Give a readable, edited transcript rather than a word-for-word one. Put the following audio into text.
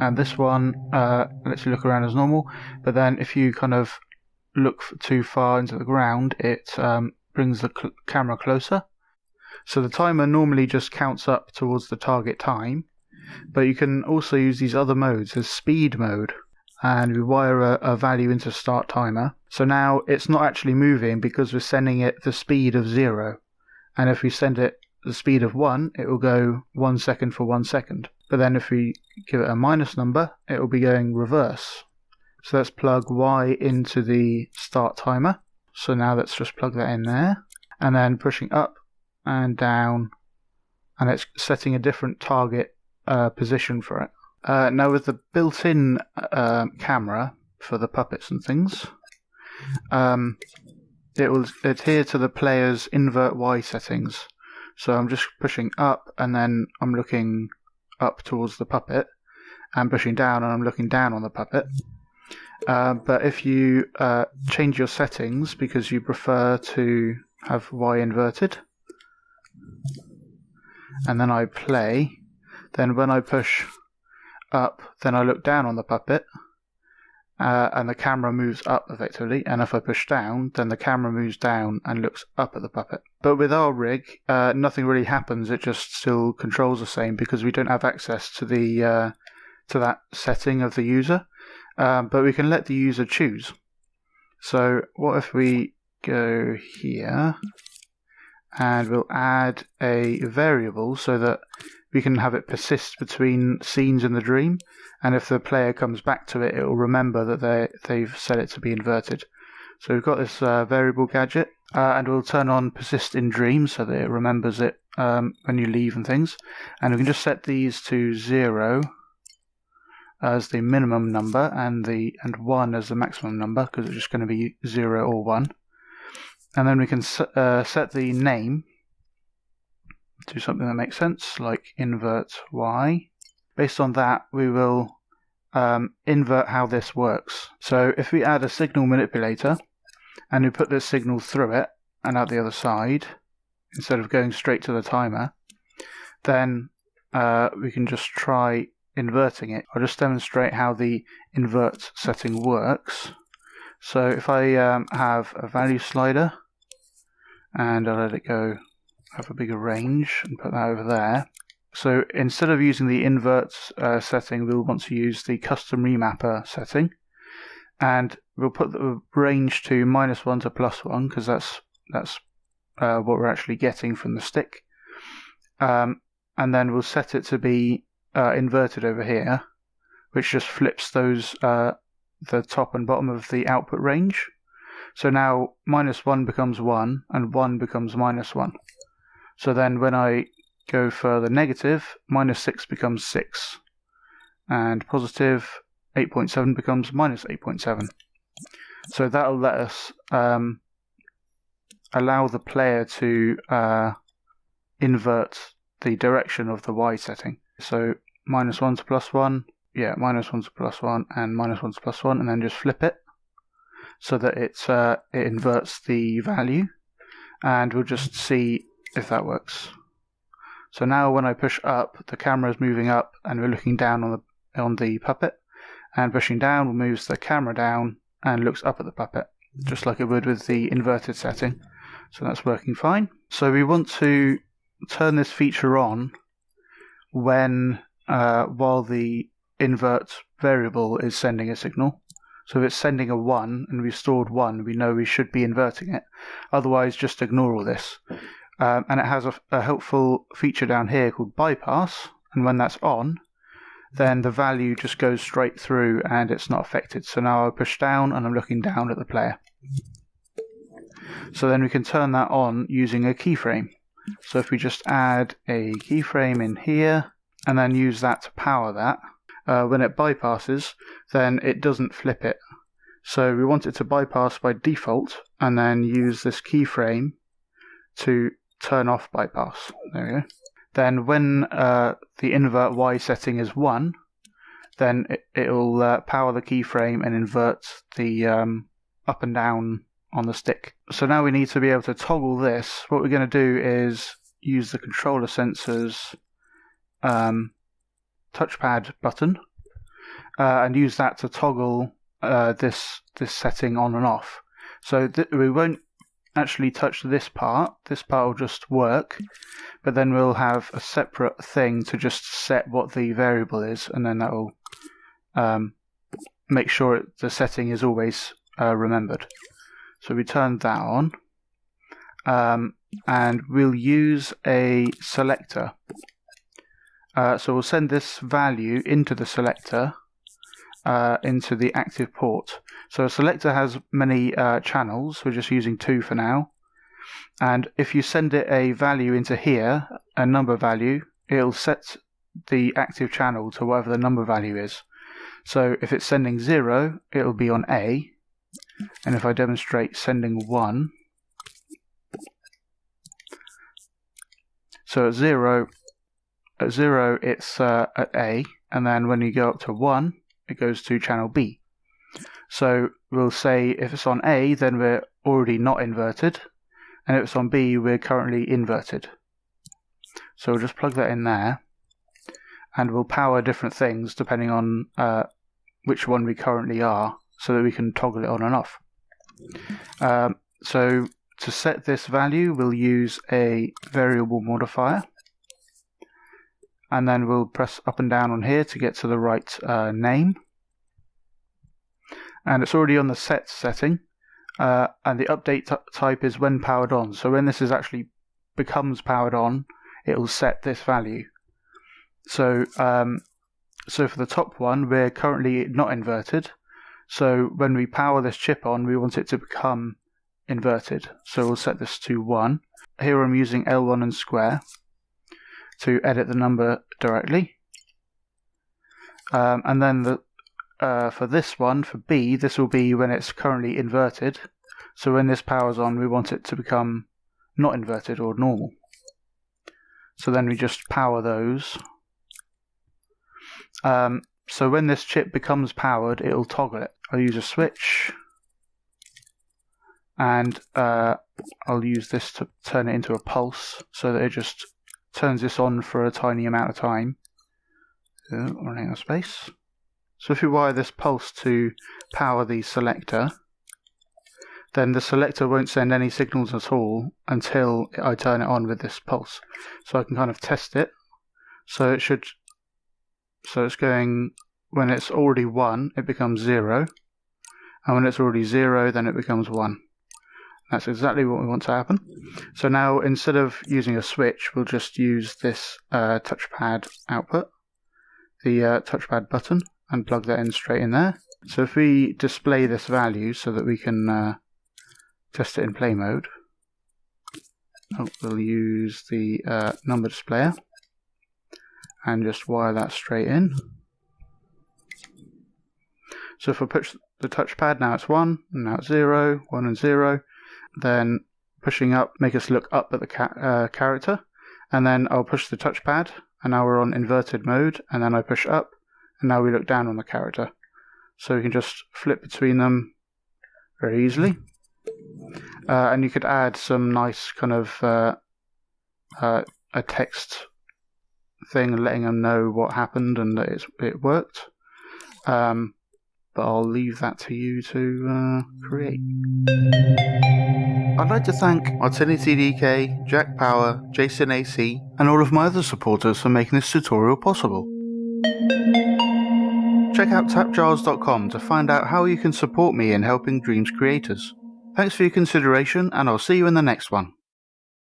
And this one lets you look around as normal, but then if you kind of look too far into the ground, it brings the camera closer. So the timer normally just counts up towards the target time, but you can also use these other modes. There's speed mode, and we wire a value into start timer. So now it's not actually moving because we're sending it the speed of 0. And if we send it the speed of 1, it will go 1 second for 1 second. But then if we give it a minus number, it will be going reverse. So let's plug Y into the start timer. So now let's just plug that in there. And then pushing up and down, and it's setting a different target position for it. Now with the built-in camera for the puppets and things, it will adhere to the player's invert Y settings. So I'm just pushing up, and then I'm looking up towards the puppet, and pushing down, and I'm looking down on the puppet. But if you change your settings because you prefer to have Y inverted, and then I play, then when I push up, then I look down on the puppet, and the camera moves up effectively, and if I push down, then the camera moves down and looks up at the puppet. But with our rig, nothing really happens, it just still controls the same because we don't have access to the to that setting of the user, but we can let the user choose. So what if we go here, and we'll add a variable so that we can have it persist between scenes in the dream, and if the player comes back to it, it will remember that they've set it to be inverted. So we've got this variable gadget, and we'll turn on persist in dream so that it remembers it when you leave and things. And we can just set these to 0 as the minimum number and 1 as the maximum number, because it's just going to be 0 or 1. And then we can set the name to something that makes sense, like invert Y. Based on that, we will invert how this works. So if we add a signal manipulator, and we put this signal through it and out the other side, instead of going straight to the timer, then we can just try inverting it. I'll just demonstrate how the invert setting works. So if I have a value slider, and I'll let it go, have a bigger range, and put that over there. So instead of using the invert setting, we'll want to use the custom remapper setting, and we'll put the range to -1 to +1 because that's what we're actually getting from the stick, and then we'll set it to be inverted over here, which just flips those the top and bottom of the output range. So now -1 becomes 1, and 1 becomes -1. So then when I go further negative, -6 becomes 6, and positive 8.7 becomes -8.7. So that'll let us allow the player to invert the direction of the Y setting. So -1 to +1, yeah, -1 to +1, and -1 to +1, and then just flip it so that it inverts the value, and we'll just see if that works. So now when I push up, the camera is moving up, and we're looking down on the puppet, and pushing down moves the camera down and looks up at the puppet, just like it would with the inverted setting. So that's working fine. So we want to turn this feature on when while the invert variable is sending a signal. So if it's sending a 1 and we've stored 1, we know we should be inverting it. Otherwise, just ignore all this. And it has a helpful feature down here called bypass, and when that's on, then the value just goes straight through and it's not affected. So now I push down and I'm looking down at the player. So then we can turn that on using a keyframe. So if we just add a keyframe in here and then use that to power that, when it bypasses, then it doesn't flip it. So we want it to bypass by default and then use this keyframe to turn off bypass. There we go. Then when the invert Y setting is 1, then it'll power the keyframe and invert the up and down on the stick. So now we need to be able to toggle this. What we're going to do is use the controller sensor's touchpad button and use that to toggle this setting on and off. So we won't actually touch this part. This part will just work, but then we'll have a separate thing to just set what the variable is, and then that will make sure the setting is always remembered. So we turn that on, and we'll use a selector. So we'll send this value into the selector, into the active port. So a selector has many channels. We're just using 2 for now. And if you send it a value into here, a number value, it'll set the active channel to whatever the number value is. So if it's sending 0, it'll be on A. And if I demonstrate sending 1, so at 0 it's at A, and then when you go up to 1, it goes to channel B. So we'll say if it's on A, then we're already not inverted, and if it's on B, we're currently inverted. So we'll just plug that in there, and we'll power different things depending on which one we currently are, so that we can toggle it on and off. So to set this value, we'll use a variable modifier, and then we'll press up and down on here to get to the right name. And it's already on the set setting, and the update type is when powered on. So when this is actually becomes powered on, it will set this value. So so for the top one, we're currently not inverted. So when we power this chip on, we want it to become inverted. So we'll set this to 1. Here I'm using L1 and square to edit the number directly. And then for this one, for B, this will be when it's currently inverted. So when this powers on, we want it to become not inverted or normal. So then we just power those. So when this chip becomes powered, it'll toggle it. I'll use a switch, and I'll use this to turn it into a pulse, so that it just turns this on for a tiny amount of time. So, running out of space. So if you wire this pulse to power the selector, then the selector won't send any signals at all until I turn it on with this pulse. So I can kind of test it. So it's going, when it's already 1, it becomes 0. And when it's already 0, then it becomes 1. That's exactly what we want to happen. So now, instead of using a switch, we'll just use this touchpad output, the touchpad button, and plug that in straight in there. So if we display this value so that we can test it in play mode, we'll use the number displayer and just wire that straight in. So if I push the touchpad, now it's 1, and now it's 0, 1 and 0. Then pushing up, make us look up at the character, and then I'll push the touchpad, and now we're on inverted mode, and then I push up, and now we look down on the character. So we can just flip between them very easily. And you could add some nice kind of a text thing letting them know what happened and that it worked. But I'll leave that to you to create. I'd like to thank Artinity DK, Jack Power, Jason AC, and all of my other supporters for making this tutorial possible. Check out TAPgiles.com to find out how you can support me in helping Dreams creators. Thanks for your consideration, and I'll see you in the next one.